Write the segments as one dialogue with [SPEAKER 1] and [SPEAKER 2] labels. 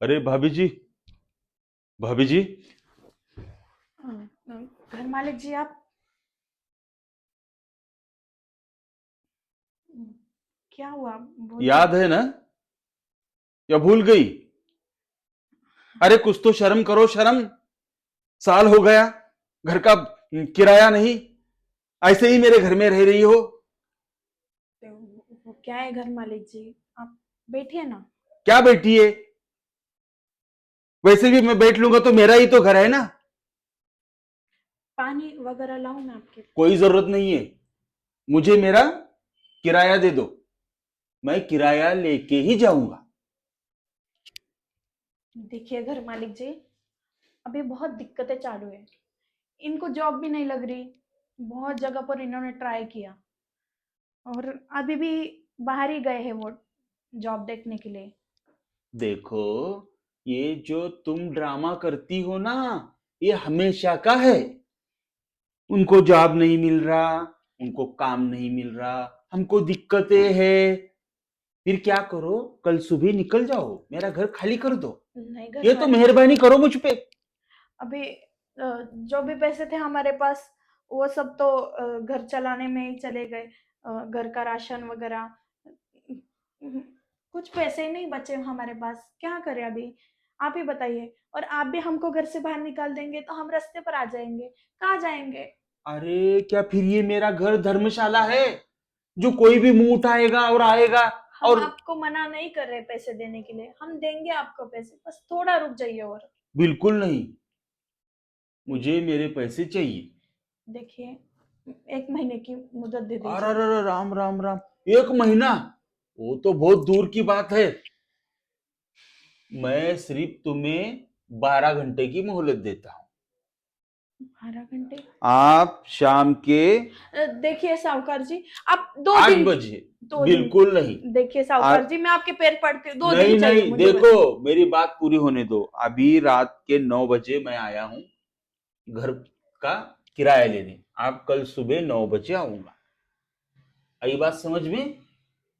[SPEAKER 1] अरे भाभी जी, भाभी जी।
[SPEAKER 2] घर मालिक जी आप। क्या हुआ? बोलिए।
[SPEAKER 1] याद है ना? या भूल गई? अरे कुछ तो शर्म करो, शर्म। साल हो गया, घर का किराया नहीं, ऐसे ही मेरे घर में रह रही हो।
[SPEAKER 2] तो वो क्या है घर मालिक जी? आप बैठिए ना।
[SPEAKER 1] क्या बैठी है? वैसे भी मैं बैठ लूंगा तो मेरा ही तो घर है ना।
[SPEAKER 2] पानी वगैरह लाऊं मैं आपके लिए?
[SPEAKER 1] कोई जरूरत नहीं है। मुझे मेरा किराया दे दो, मैं किराया लेके ही जाऊंगा।
[SPEAKER 2] देखिए घर मालिक जी, अभी बहुत दिक्कतें चालू है। इनको जॉब भी नहीं लग रही। बहुत जगह पर इन्होंने ट्राई किया और अभी भी बाहर ही गए हैं वो जॉब देखने के लिए।
[SPEAKER 1] देखो, ये जो तुम ड्रामा करती हो ना, ये हमेशा का है। उनको जॉब नहीं मिल रहा, उनको काम नहीं मिल रहा, हमको दिक्कतें है। फिर क्या करो, कल सुबह निकल जाओ, मेरा घर खाली कर दो।
[SPEAKER 2] नहीं घर
[SPEAKER 1] ये तो
[SPEAKER 2] मालिक जी,
[SPEAKER 1] मेहरबानी करो मुझ पे।
[SPEAKER 2] अभी जो भी पैसे थे हमारे पास वो सब तो घर चलाने में ही चले गए। घर का राशन वगैरह, कुछ पैसे ही नहीं बचे हमारे पास। क्या करें अभी? आप ही बताइए। और आप भी हमको घर से बाहर निकाल देंगे तो हम रास्ते पर आ जाएंगे। कहाँ जाएंगे?
[SPEAKER 1] अरे क्या फिर ये मेरा घर धर्मशाला है जो कोई भी मुंह उठाएगा और आएगा?
[SPEAKER 2] हम
[SPEAKER 1] और
[SPEAKER 2] आपको मना नहीं कर रहे पैसे देने के लिए, हम देंगे आपको पैसे, बस थोड़ा रुक जाइए और।
[SPEAKER 1] बिल्कुल नहीं, मुझे मेरे पैसे चाहिए।
[SPEAKER 2] देखिए, 1 महीने की मुद्दत दे
[SPEAKER 1] अरे
[SPEAKER 2] दीजिए।
[SPEAKER 1] अरे, राम राम राम। 1 महीना? वो तो बहुत दूर की बात है। मैं सिर्फ तुम्हें 12 घंटे की मोहलत देता हूँ।
[SPEAKER 2] 12 घंटे?
[SPEAKER 1] आप शाम के
[SPEAKER 2] देखिए साहूकार जी, आप दो
[SPEAKER 1] आठ
[SPEAKER 2] दिन
[SPEAKER 1] बजे
[SPEAKER 2] 2 दिन।
[SPEAKER 1] बिल्कुल नहीं।
[SPEAKER 2] देखिए साहूकार
[SPEAKER 1] आप
[SPEAKER 2] जी, मैं आपके पैर पड़ती हूँ, 2 दिन
[SPEAKER 1] नहीं
[SPEAKER 2] चाहिए
[SPEAKER 1] नहीं,
[SPEAKER 2] मुझे
[SPEAKER 1] देखो,
[SPEAKER 2] बस।
[SPEAKER 1] मेरी बात पूरी होने दो। अभी रात के 9 बजे मैं आया हूँ घर का किराया लेने। आप कल सुबह 9 बजे आऊंगा। आई बात समझ में?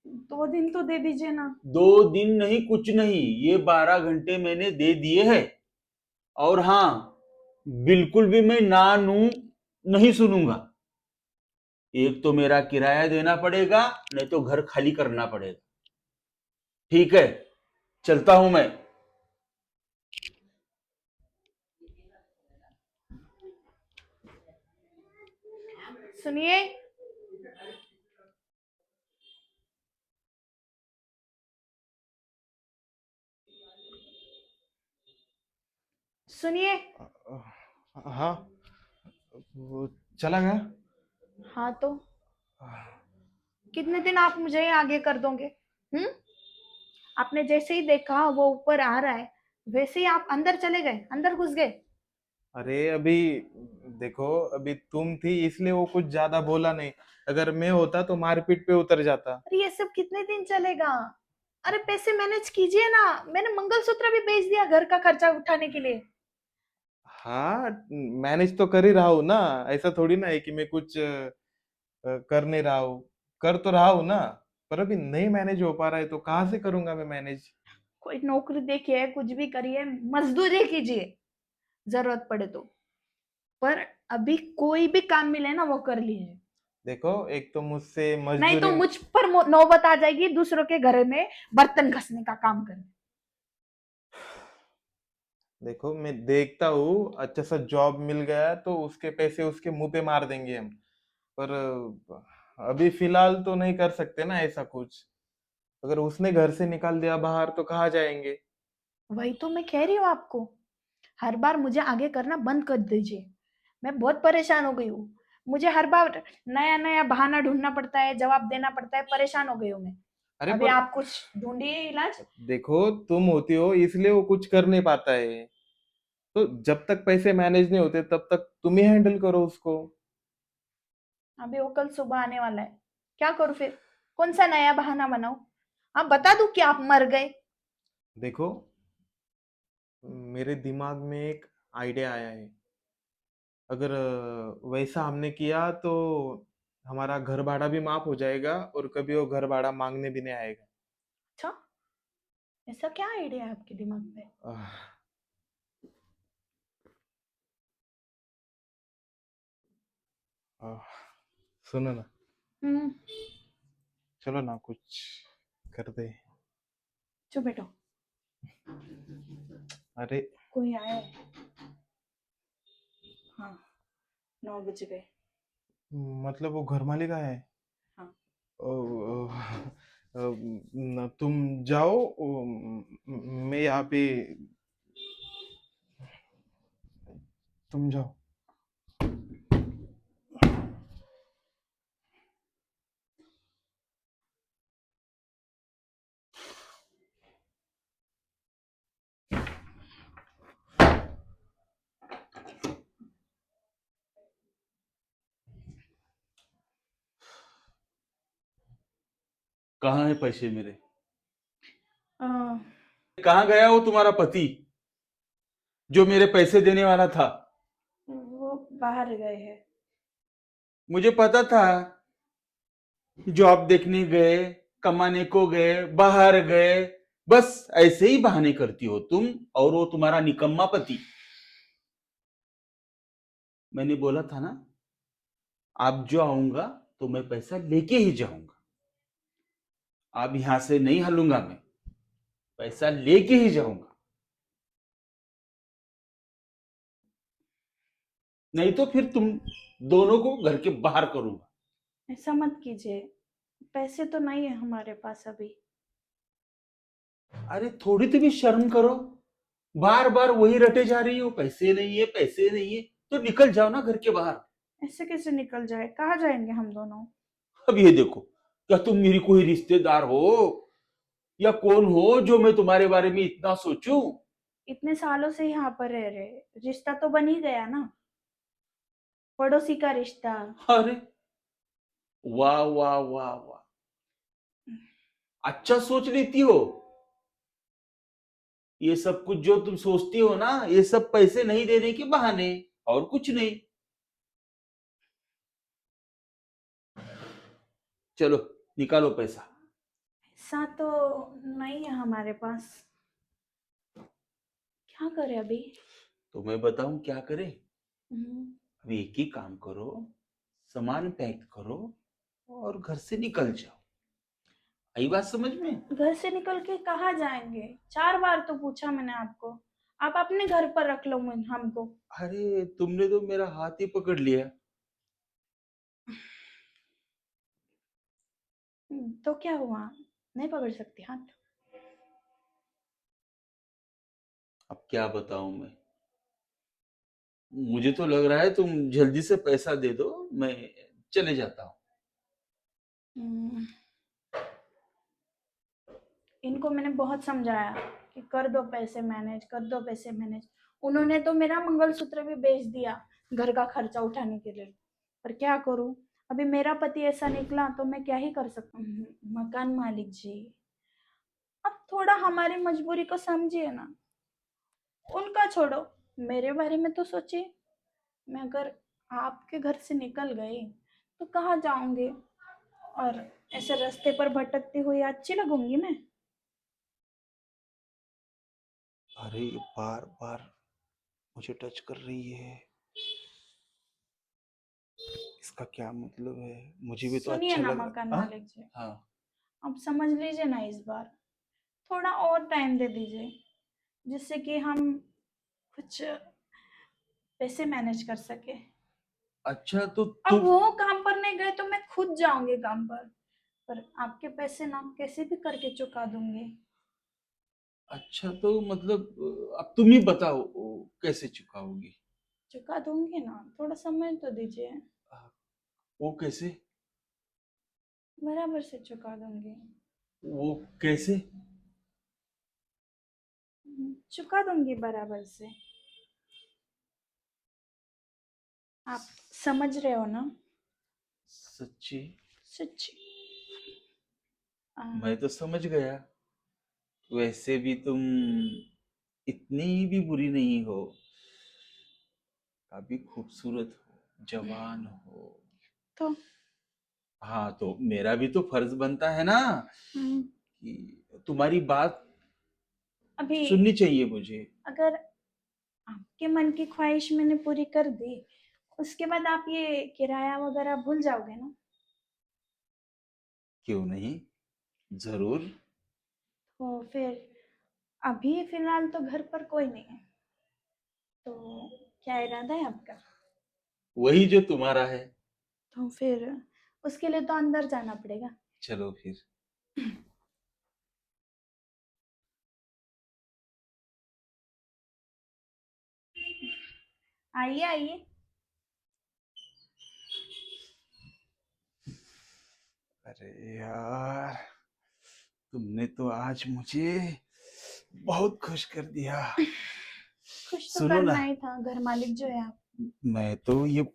[SPEAKER 2] 2 दिन तो दे दीजिए ना।
[SPEAKER 1] 2 दिन नहीं, कुछ नहीं, ये 12 घंटे मैंने दे दिए हैं। और हाँ, बिल्कुल भी मैं ना नू नहीं सुनूंगा। एक तो मेरा किराया देना पड़ेगा, नहीं तो घर खाली करना पड़ेगा। ठीक है, चलता हूं मैं।
[SPEAKER 2] सुनिए। सुनिए।
[SPEAKER 3] हाँ, वो चला गया।
[SPEAKER 2] हाँ तो कितने दिन आप मुझे आगे कर दोगे? हम्म। आपने जैसे ही देखा वो ऊपर आ रहा है, वैसे ही आप अंदर चले गए, अंदर घुस गए।
[SPEAKER 3] अरे अभी देखो, अभी तुम थी इसलिए वो कुछ ज्यादा बोला नहीं। अगर मैं होता तो मारपीट पे उतर जाता।
[SPEAKER 2] अरे ये सब कितने दिन चलेगा? अरे पैसे मैनेज कीजिए ना। मैंने मंगलसूत्र भी बेच दिया घर का खर्चा उठाने के लिए।
[SPEAKER 3] हाँ, मैनेज तो कर ही रहा हूँ ना। ऐसा थोड़ी ना है कि मैं कुछ कर नहीं रहा हूँ। कर तो रहा हूँ ना। पर अभी नहीं मैनेज हो पा रहा है तो कहाँ से करूंगा मैं मैनेज।
[SPEAKER 2] कोई नौकरी देखिए, कुछ भी करिए, मजदूरी कीजिए, जरूरत पड़े तो। पर अभी कोई भी काम मिले ना वो कर लीजिए।
[SPEAKER 3] देखो, एक तो मुझसे
[SPEAKER 2] नहीं तो
[SPEAKER 3] मजदूरी।
[SPEAKER 2] मुझ पर नौबत आ जाएगी दूसरों के घर में बर्तन घसने का काम करने।
[SPEAKER 3] देखो, मैं देखता हूँ अच्छा सा जॉब मिल गया तो उसके पैसे उसके मुंह पे मार देंगे हम। पर अभी फिलहाल तो नहीं कर सकते ना ऐसा कुछ। अगर उसने घर से निकाल दिया बाहर तो कहाँ जाएंगे।
[SPEAKER 2] वही तो मैं कह रही हूँ आपको। हर बार मुझे आगे करना बंद कर दीजिए। मैं बहुत परेशान हो गई हूँ। मुझे हर बार नया नया बहाना ढूंढना पड़ता है, जवाब देना पड़ता है, परेशान हो गई हूँ मैं।
[SPEAKER 3] अरे
[SPEAKER 2] अभी
[SPEAKER 3] पर
[SPEAKER 2] आप कुछ ढूंढिए इलाज।
[SPEAKER 3] देखो, तुम होती हो इसलिए वो कुछ कर नहीं पाता है। तो जब तक पैसे मैनेज नहीं होते तब तक तुम ही हैंडल करो उसको।
[SPEAKER 2] अभी वो कल सुबह आने वाला है। क्या करूँ फिर? कौन सा नया बहाना बनाऊं? आप बता दूं कि आप मर गए?
[SPEAKER 3] देखो, मेरे दिमाग में एक आइडिया आया है। अगर वैसा हमने किया तो हमारा घर भाड़ा भी माफ हो जाएगा और कभी वो घर भाड़ा मांगने भी नहीं आएगा।
[SPEAKER 2] अच्छा। ऐसा क्या आइडिया है आपके दिमाग में?
[SPEAKER 3] आह, आह, सुनो ना,
[SPEAKER 2] हम्म।
[SPEAKER 3] चलो ना कुछ कर दे।
[SPEAKER 2] चुप बैठो,
[SPEAKER 3] अरे
[SPEAKER 2] कोई आया है। हाँ, 9 बज गए।
[SPEAKER 3] मतलब वो घर मालिक आया है।
[SPEAKER 2] हाँ।
[SPEAKER 3] ओ, ओ, तुम जाओ, मैं यहाँ पे, तुम जाओ।
[SPEAKER 1] कहाँ है पैसे मेरे?
[SPEAKER 2] अ,
[SPEAKER 1] कहाँ गया वो तुम्हारा पति जो मेरे पैसे देने वाला था?
[SPEAKER 2] वो बाहर गए हैं।
[SPEAKER 1] मुझे पता था, जॉब देखने गए, कमाने को गए, बाहर गए, बस ऐसे ही बहाने करती हो तुम और वो तुम्हारा निकम्मा पति। मैंने बोला था ना, आप जो आऊंगा तो मैं पैसा लेके ही जाऊंगा। अब यहां से नहीं हलूंगा मैं, पैसा लेके ही जाऊंगा, नहीं तो फिर तुम दोनों को घर के बाहर करूंगा।
[SPEAKER 2] ऐसा मत कीजिए, पैसे तो नहीं है हमारे पास अभी।
[SPEAKER 1] अरे थोड़ी तो भी शर्म करो, बार बार वही रटे जा रही हो, पैसे नहीं है पैसे नहीं है, तो निकल जाओ ना घर के बाहर।
[SPEAKER 2] ऐसे कैसे निकल जाए? कहाँ जाएंगे हम दोनों?
[SPEAKER 1] अब ये देखो, क्या तुम मेरी कोई रिश्तेदार हो या कौन हो जो मैं तुम्हारे बारे में इतना सोचूं?
[SPEAKER 2] इतने सालों से यहाँ पर रह रहे, रिश्ता तो बन ही गया ना, पड़ोसी का रिश्ता।
[SPEAKER 1] अरे वाह वाह वाह वाह, अच्छा सोच लेती हो। ये सब कुछ जो तुम सोचती हो ना, ये सब पैसे नहीं देने के बहाने, और कुछ नहीं। चलो निकालो पैसा।
[SPEAKER 2] ऐसा तो नहीं है हमारे पास, क्या करें अभी?
[SPEAKER 1] तो मैं बताऊं क्या करें?
[SPEAKER 2] हम्म,
[SPEAKER 1] अभी एक ही काम करो, सामान पैक करो और घर से निकल जाओ। आई बात समझ में?
[SPEAKER 2] घर से निकल के कहाँ जाएंगे? 4 बार तो पूछा मैंने आपको, आप अपने घर पर रख लो हमको।
[SPEAKER 1] अरे तुमने तो मेरा हाथ ही पकड़ लिया।
[SPEAKER 2] तो क्या हुआ, नहीं पकड़ सकती हाथ?
[SPEAKER 1] अब क्या बताऊं मैं, मुझे तो लग रहा है तुम जल्दी से पैसा दे दो, मैं चले जाता हूँ।
[SPEAKER 2] हम्म, इनको मैंने बहुत समझाया कि कर दो पैसे मैनेज, कर दो पैसे मैनेज। उन्होंने तो मेरा मंगलसूत्र भी बेच दिया घर का खर्चा उठाने के लिए। पर क्या करूं, अभी मेरा पति ऐसा निकला तो मैं क्या ही कर सकती हूँ। मकान मालिक जी, अब थोड़ा हमारी मजबूरी को समझिए ना। उनका छोड़ो, मेरे बारे में तो सोचिए। मैं अगर आपके घर से निकल गई तो कहाँ जाऊंगी? और ऐसे रास्ते पर भटकती हुई अच्छी लगूंगी मैं?
[SPEAKER 1] अरे ये बार बार मुझे टच कर रही है, इसका क्या मतलब है? मुझे भी तो
[SPEAKER 2] सुनिए
[SPEAKER 1] अच्छा
[SPEAKER 2] ना
[SPEAKER 1] लग
[SPEAKER 2] मकान
[SPEAKER 1] रहा। हाँ
[SPEAKER 2] मालिक जी,
[SPEAKER 1] हाँ।
[SPEAKER 2] आप समझ लीजिए ना इस बार, थोड़ा और टाइम दे दीजिए, जिससे कि हम कुछ पैसे मैनेज कर सके।
[SPEAKER 1] अच्छा तो
[SPEAKER 2] अब
[SPEAKER 1] तुम,
[SPEAKER 2] वो काम पर नहीं गए तो मैं खुद जाऊंगी काम पर आपके पैसे ना कैसे भी करके चुका दूंगी।
[SPEAKER 1] अच्छा तो मतलब अब तुम ही बताओ कैसे चुकाओगी?
[SPEAKER 2] चुका दूंगी ना, थोड़ा समय तो दीजिए।
[SPEAKER 1] आ, वो कैसे?
[SPEAKER 2] बराबर से चुका दूंगी।
[SPEAKER 1] वो कैसे?
[SPEAKER 2] चुका दूंगी बराबर से। आप समझ रहे हो ना?
[SPEAKER 1] सच्ची?
[SPEAKER 2] सच्ची। आ,
[SPEAKER 1] मैं तो समझ गया, वैसे भी तुम इतनी भी बुरी नहीं हो, काफी खूबसूरत हो, जवान हो।
[SPEAKER 2] तो
[SPEAKER 1] हाँ तो मेरा भी तो फर्ज बनता है ना
[SPEAKER 2] हम्म,
[SPEAKER 1] कि तुम्हारी बात
[SPEAKER 2] अभी
[SPEAKER 1] सुननी चाहिए मुझे।
[SPEAKER 2] अगर आपके मन की ख्वाहिश मैंने पूरी कर दी, उसके बाद आप ये किराया वगैरह भूल जाओगे ना?
[SPEAKER 1] क्यों नहीं, जरूर।
[SPEAKER 2] तो फिर अभी फिलहाल तो घर पर कोई नहीं है, तो क्या इरादा है आपका?
[SPEAKER 1] वही जो तुम्हारा है।
[SPEAKER 2] तो फिर उसके लिए तो अंदर जाना पड़ेगा।
[SPEAKER 1] चलो फिर।
[SPEAKER 2] आइए आइए।
[SPEAKER 1] अरे यार, तुमने तो आज मुझे बहुत खुश कर दिया।
[SPEAKER 2] खुश तो
[SPEAKER 1] सुनो ना,
[SPEAKER 2] करना ही था, घर मालिक जो है आप।
[SPEAKER 1] मैं तो ये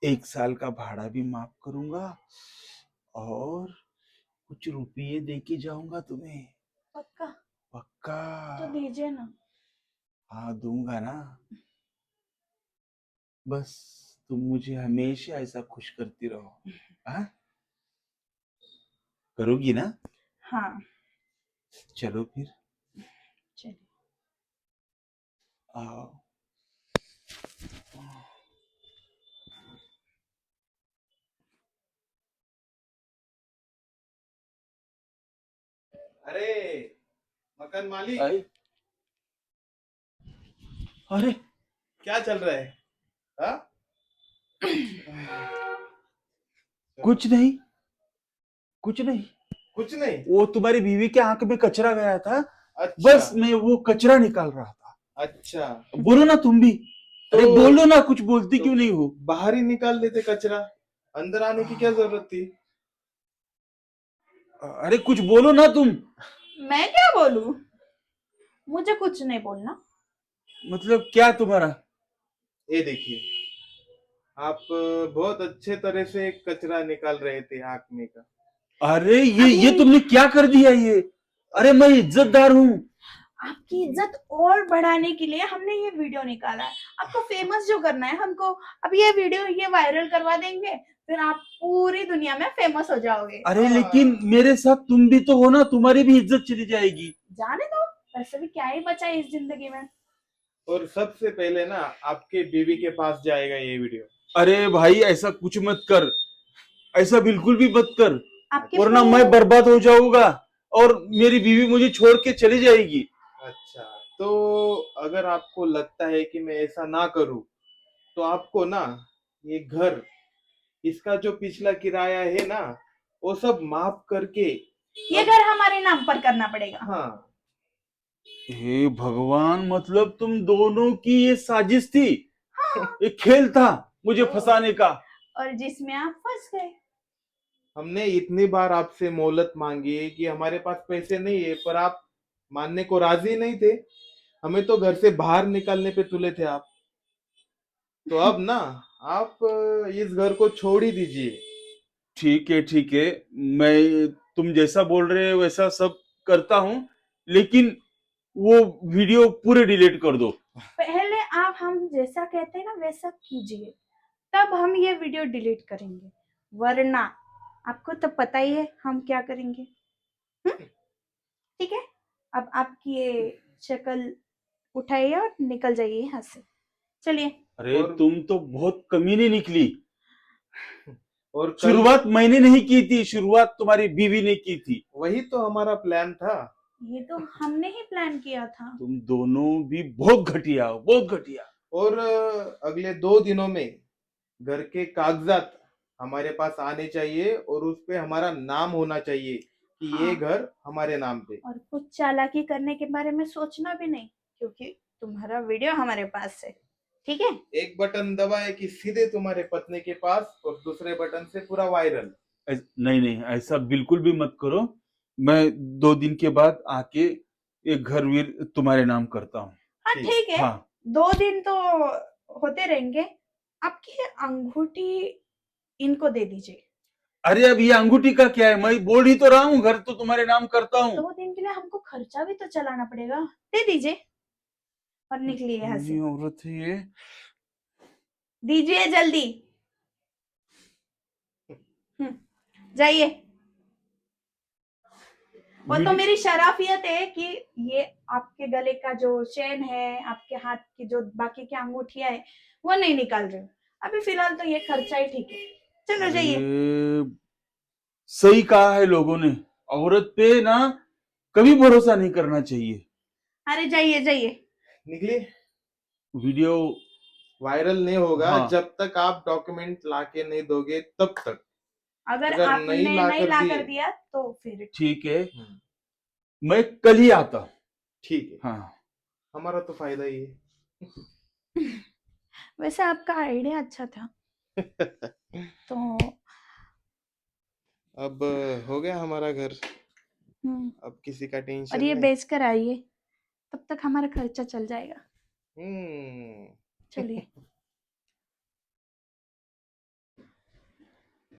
[SPEAKER 1] 1 साल का भाड़ा भी माफ करूंगा और कुछ रुपये दे के जाऊंगा तुम्हें।
[SPEAKER 2] पक्का?
[SPEAKER 1] पक्का।
[SPEAKER 2] तो दीजिए ना।
[SPEAKER 1] हाँ दूंगा ना, बस तुम मुझे हमेशा ऐसा खुश करती रहो। हाँ, करोगी ना?
[SPEAKER 2] हाँ।
[SPEAKER 1] चलो फिर,
[SPEAKER 2] चलिए।
[SPEAKER 1] आओ।
[SPEAKER 3] अरे मकान मालिक,
[SPEAKER 1] आए। अरे
[SPEAKER 3] क्या चल रहा है? हाँ?
[SPEAKER 1] कुछ नहीं, कुछ नहीं।
[SPEAKER 3] कुछ नहीं।
[SPEAKER 1] वो तुम्हारी बीवी के आंख में कचरा गया था,
[SPEAKER 3] अच्छा।
[SPEAKER 1] बस मैं वो कचरा निकाल रहा था।
[SPEAKER 3] अच्छा,
[SPEAKER 1] बोलो ना तुम भी। अरे
[SPEAKER 3] तो
[SPEAKER 1] बोलो ना, कुछ बोलती
[SPEAKER 3] तो
[SPEAKER 1] क्यों नहीं हो?
[SPEAKER 3] बाहर ही निकाल देते कचरा, अंदर आने की क्या जरूरत थी?
[SPEAKER 1] अरे कुछ बोलो ना तुम।
[SPEAKER 2] मैं क्या बोलूं? मुझे कुछ नहीं बोलना।
[SPEAKER 1] मतलब क्या तुम्हारा?
[SPEAKER 3] ये देखिए, आप बहुत अच्छे तरह से कचरा निकाल रहे थे आँख में का।
[SPEAKER 1] अरे ये
[SPEAKER 2] अभी
[SPEAKER 1] तुमने क्या कर दिया ये? अरे मैं इज्जतदार हूँ।
[SPEAKER 2] आपकी इज्जत और बढ़ाने के लिए हमने ये वीडियो निकाला है। आपको फेमस जो करना है हमको, अब ये वीडियो ये वायरल करवा देंगे, फिर आप पूरी दुनिया में फेमस हो जाओगे।
[SPEAKER 1] अरे लेकिन मेरे साथ तुम भी तो हो ना, तुम्हारी भी इज्जत चली जाएगी।
[SPEAKER 2] जाने दो, वैसे भी क्या ही बचा है इस जिंदगी में।
[SPEAKER 3] और सबसे पहले ना आपके बीवी के पास जाएगा ये वीडियो।
[SPEAKER 1] अरे भाई ऐसा कुछ मत कर, ऐसा बिल्कुल भी मत कर,
[SPEAKER 2] आपकी
[SPEAKER 1] वरना मैं
[SPEAKER 2] बहू
[SPEAKER 1] बर्बाद हो जाऊंगा और मेरी बीवी मुझे छोड़ के चली जाएगी।
[SPEAKER 3] अच्छा, तो अगर आपको लगता है कि मैं ऐसा ना करूं, तो आपको ना ये घर, इसका जो पिछला किराया है ना, वो सब माफ करके
[SPEAKER 2] ये
[SPEAKER 3] अब,
[SPEAKER 2] घर हमारे नाम पर करना पड़ेगा।
[SPEAKER 3] हाँ,
[SPEAKER 1] हे भगवान, मतलब तुम दोनों की ये साजिश थी,
[SPEAKER 2] हाँ।
[SPEAKER 1] ये खेल था मुझे
[SPEAKER 3] हाँ।
[SPEAKER 1] फंसाने का।
[SPEAKER 2] और जिसमें आप फंस गए।
[SPEAKER 3] हमने इतनी बार आपसे मोहलत मांगी है कि हमारे पास पैसे नहीं है, पर आप मानने को राजी नहीं थे। हमें तो घर से बाहर निकालने पे तुले थे आप। तो अब ना आप इस घर को छोड़ ही दीजिए।
[SPEAKER 1] ठीक है ठीक है, मैं तुम जैसा बोल रहे हो वैसा सब करता हूँ, लेकिन वो वीडियो पूरे डिलीट कर दो।
[SPEAKER 2] पहले आप हम जैसा कहते हैं ना वैसा कीजिए, तब हम ये वीडियो डिलीट करेंगे, वरना आपको तो पता ही है हम क्या करेंगे। ठीक है, अब आपकी ये शक्ल उठाइए और निकल जाइए यहाँ से। चलिए।
[SPEAKER 1] अरे
[SPEAKER 3] और
[SPEAKER 1] तुम तो बहुत कमीनी निकली।
[SPEAKER 3] और कल,
[SPEAKER 1] शुरुआत मैंने नहीं की थी, शुरुआत तुम्हारी बीवी ने की थी।
[SPEAKER 3] वही तो हमारा प्लान था।
[SPEAKER 2] ये तो हमने ही प्लान किया था।
[SPEAKER 1] तुम दोनों भी बहुत घटिया हो, बहुत घटिया।
[SPEAKER 3] और अगले 2 दिनों में घर के कागजात हमारे पास आने चाहिए और उस पे हमारा नाम होना चाहिए कि ये
[SPEAKER 2] हाँ,
[SPEAKER 3] घर हमारे नाम पे।
[SPEAKER 2] और कुछ चालाकी करने के बारे में सोचना भी नहीं, क्योंकि तुम्हारा वीडियो हमारे पास है। ठीक है।
[SPEAKER 3] एक बटन दबाए कि सीधे तुम्हारे पत्नी के पास, और दूसरे बटन से पूरा वायरल।
[SPEAKER 1] नहीं नहीं, ऐसा बिल्कुल भी मत करो। मैं 2 दिन के बाद आके एक घर वीर तुम्हारे नाम करता हूँ।
[SPEAKER 2] हाँ
[SPEAKER 3] ठीक।
[SPEAKER 2] ठीक है।
[SPEAKER 1] हाँ।
[SPEAKER 2] 2 दिन तो होते रहेंगे। आपकी अंगूठी इनको दे दीजिए।
[SPEAKER 1] अरे अब ये अंगूठी का क्या है, मैं बोल ही तो रहा हूँ घर तो तुम्हारे नाम करता हूँ।
[SPEAKER 2] 2 दिन के लिए हमको खर्चा भी तो चलाना पड़ेगा, दे दीजिए और निकलिए यहाँ
[SPEAKER 1] ये
[SPEAKER 2] से।
[SPEAKER 1] औरत है ये।
[SPEAKER 2] दीजिए जल्दी। जाइए। वो तो
[SPEAKER 1] वीडियो
[SPEAKER 2] मेरी शराफियत है कि ये आपके गले का जो चेन है, आपके हाथ की जो बाकी की अंगूठियां है, वो नहीं निकाल रही हूँ। अभी फिलहाल तो ये खर्चा ही ठीक है। चलो जाइए।
[SPEAKER 1] अरे सही कहा है लोगों ने, औरत पे ना कभी भरोसा नहीं करना चाहिए।
[SPEAKER 2] अरे जाइए जाइए।
[SPEAKER 3] निकली।
[SPEAKER 1] वीडियो
[SPEAKER 3] वायरल नहीं होगा
[SPEAKER 1] हाँ
[SPEAKER 3] जब तक आप डॉक्यूमेंट लाके नहीं दोगे, तब तक।
[SPEAKER 2] अगर
[SPEAKER 3] अगर नहीं
[SPEAKER 2] आपने
[SPEAKER 3] ला
[SPEAKER 2] नहीं
[SPEAKER 3] कर
[SPEAKER 2] ला
[SPEAKER 3] दिए,
[SPEAKER 2] कर दिया तो फिर
[SPEAKER 1] ठीक है,
[SPEAKER 3] हम्म,
[SPEAKER 1] मैं कल ही आता हूँ।
[SPEAKER 3] ठीक है,
[SPEAKER 1] हाँ
[SPEAKER 3] हमारा तो फायदा ही
[SPEAKER 2] वैसे आपका आइडिया अच्छा था।
[SPEAKER 3] है।
[SPEAKER 2] तो
[SPEAKER 3] अब हो गया हमारा घर,
[SPEAKER 2] हम्म,
[SPEAKER 3] अब किसी का
[SPEAKER 2] और
[SPEAKER 3] टेंशन
[SPEAKER 2] ये
[SPEAKER 3] नहीं।
[SPEAKER 2] बेच कर आइए, तब तक हमारा खर्चा चल जाएगा।
[SPEAKER 3] हम्म।
[SPEAKER 2] चलिए।